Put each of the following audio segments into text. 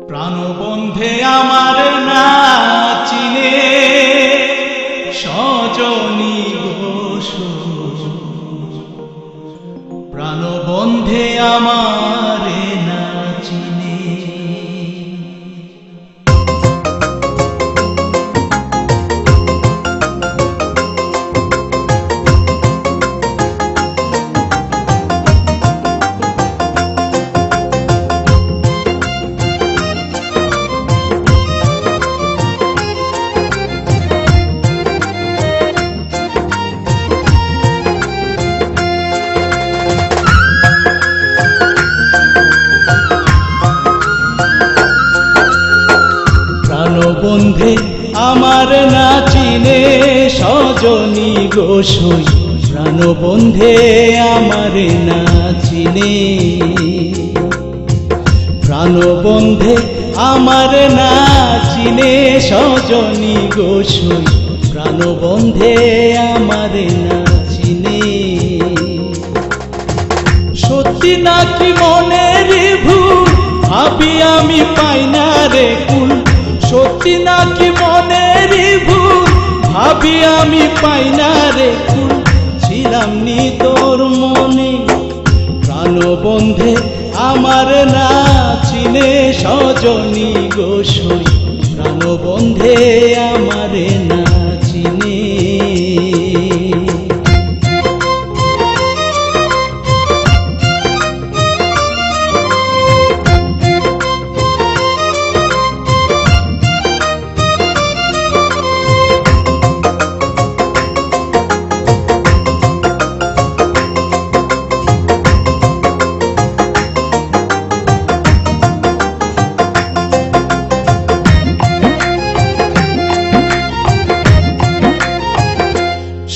প্রাণবন্ধে আমার না চিনে সজনী ঘোষ, প্রাণবন্ধে আমার না চিনে। প্রাণবন্ধে আমার না চিনে সজনী ঘোষ, প্রাণবন্ধে আমার না চিনে। প্রাণবন্ধে আমার না চিনে সজনী ঘোষ, প্রাণবন্ধে আমার না চিনে। সত্যি নাকি মনের ভুল, ভাবি আমি পাই না রে কুল। সত্যি নাকি মনের ভুল, ভাবি আমি পাই না রে কুল। ছিলাম নি তোর মনে, প্রাণবন্ধে আমার না চিনে সজনী ঘোষ, প্রাণবন্ধে আমার না চিনে।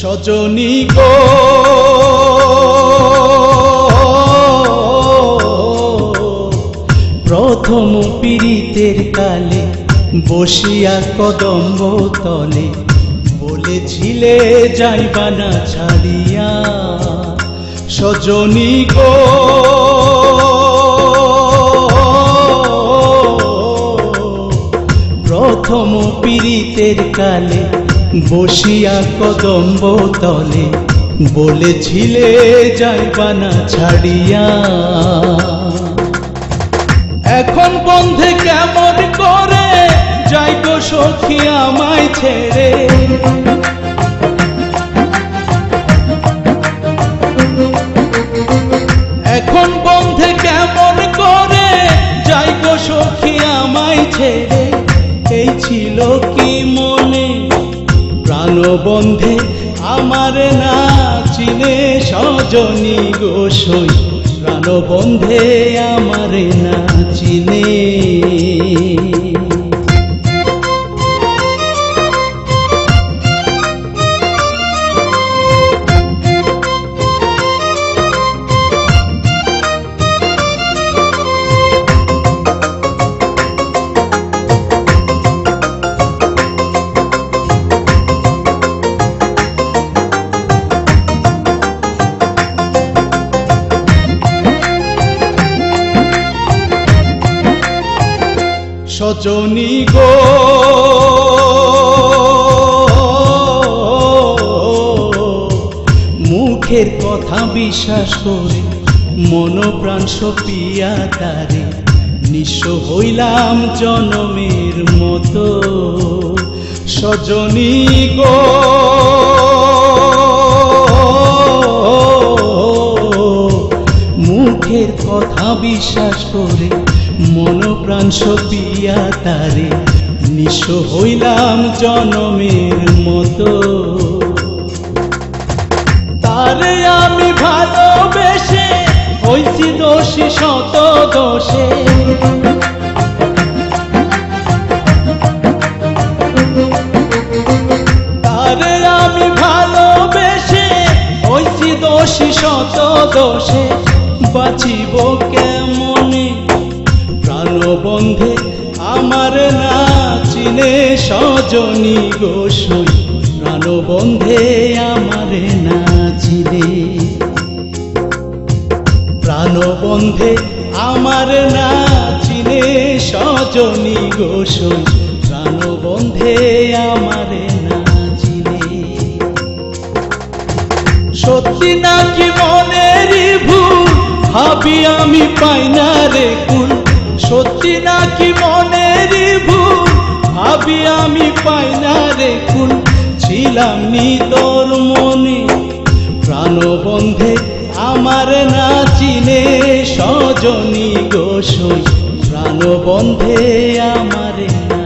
সজনী গো প্রথম পীড়িতের কালে বসিয়া কদম্ব তলে বলেছিলে যাইবা না ছাড়িয়া। সজনী গো প্রথম পীড়িতের কালে বসিয়া কদম্ব তলে বলেছিলে যাইবা না ছাড়িয়া। এখন বন্ধে কেমন করে যাই গো সখী আমায় ছেড়ে। এখন বন্ধে কেমন করে যাই গো সখী আমায় ছেড়ে। এই ছিল কি মনে, প্রাণবন্ধে আমার না চিনে সজনী ঘোষ, প্রাণবন্ধে আমার না চিনে। সজনী গো মুখের কথা বিশ্বাস করে মন প্রাণ সপিয়া তারে নিঃস্ব হইলাম জনমের মতো। সজনী গো মুখের কথা বিশ্বাস করে মন প্রাণ সপিয়া তারে নিঃস্ব হইলাম জনমের মতো। তারে আমি ভালোবেসে হইছি দোষী শত দোষে। তারে আমি ভালোবেসে হইছি দোষী শত দোষে। বাঁচিব কেমনে, প্রাণবন্ধে আমার না চিনে সজনী ঘোষ, প্রাণবন্ধে আমার না চিনে। প্রাণবন্ধে আমার না চিনে সজনী সজনী গোসই প্রাণবন্ধে আমারে না চিনে। সত্যি নাকি মনেরই ভুল ভাবি আমি পাই না রে কুল, সত্যি নাকি মনেরই ভুল ভাবি আমি পাই না রে কুল, ছিলাম নি তোর মনে প্রাণবন্ধে আমার না চিনে, সজনী গোসই প্রাণবন্ধে আমারে না